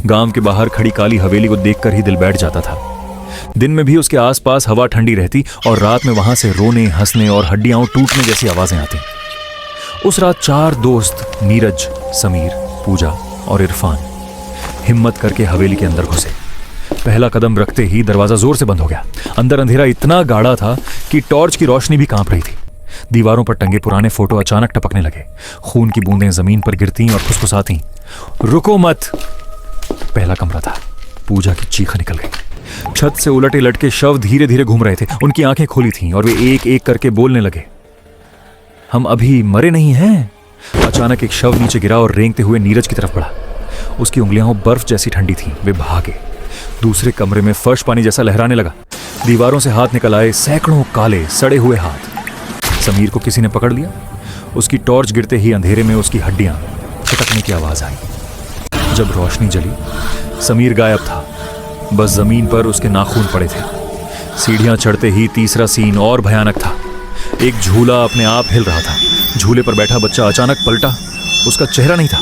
गांव के बाहर खड़ी काली हवेली को देखकर ही दिल बैठ जाता था। दिन में भी उसके आसपास हवा ठंडी रहती और रात में वहां से रोने, हंसने और हड्डियां टूटने जैसी आवाजें आती। उस रात 4 दोस्त नीरज, समीर, पूजा और इरफान हिम्मत करके हवेली के अंदर घुसे। पहला कदम रखते ही दरवाजा जोर से बंद हो गया। अंदर अंधेरा इतना गाढ़ा था कि टॉर्च की रोशनी भी कांप रही थी। दीवारों पर टंगे पुराने फोटो अचानक टपकने लगे। खून की बूंदें जमीन पर गिरती और फुसफुसाती। रुको मत! पहला कमरा था। पूजा की चीख निकल गई। छत से उलटे लटके शव धीरे धीरे घूम रहे थे। उनकी आंखें खुली थीं और वे एक एक करके बोलने लगे, हम अभी मरे नहीं हैं। अचानक एक शव नीचे गिरा और रेंगते हुए नीरज की तरफ बढ़ा। उसकी उंगलियां बर्फ जैसी ठंडी थीं। वे भागे। दूसरे कमरे में फर्श पानी जैसा लहराने लगा। दीवारों से हाथ निकल आए, सैकड़ों काले सड़े हुए हाथ। समीर को किसी ने पकड़ लिया। उसकी टॉर्च गिरते ही अंधेरे में उसकी हड्डियां चटकने की आवाज आई। जब रोशनी जली, समीर गायब था। बस जमीन पर उसके नाखून पड़े थे। सीढ़ियां चढ़ते ही तीसरा सीन और भयानक था। एक झूला अपने आप हिल रहा था। झूले पर बैठा बच्चा अचानक पलटा। उसका चेहरा नहीं था।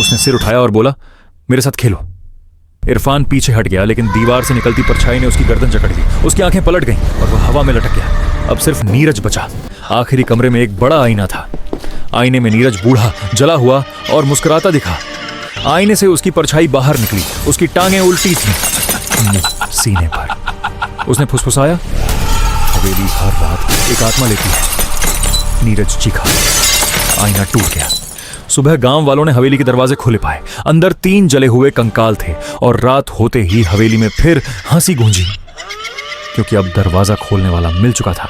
उसने सिर उठाया और बोला, मेरे साथ खेलो। इरफान पीछे हट गया, लेकिन दीवार से निकलती परछाई ने उसकी गर्दन जकड़ ली। उसकी आंखें पलट गईं और वह हवा में लटक गया। अब सिर्फ नीरज बचा। आखिरी कमरे में एक बड़ा आईना था। आईने में नीरज बूढ़ा, जला हुआ और मुस्कुराता दिखा। आईने से उसकी परछाई बाहर निकली। उसकी टांगें उल्टी थीं, सीने पर। उसने फुसफुसाया, हवेली हर रात एक आत्मा लेती है। नीरज चीखा। आईना टूट गया। सुबह गांव वालों ने हवेली के दरवाजे खोले पाए। अंदर 3 जले हुए कंकाल थे और रात होते ही हवेली में फिर हंसी गूंजी, क्योंकि अब दरवाजा खोलने वाला मिल चुका था।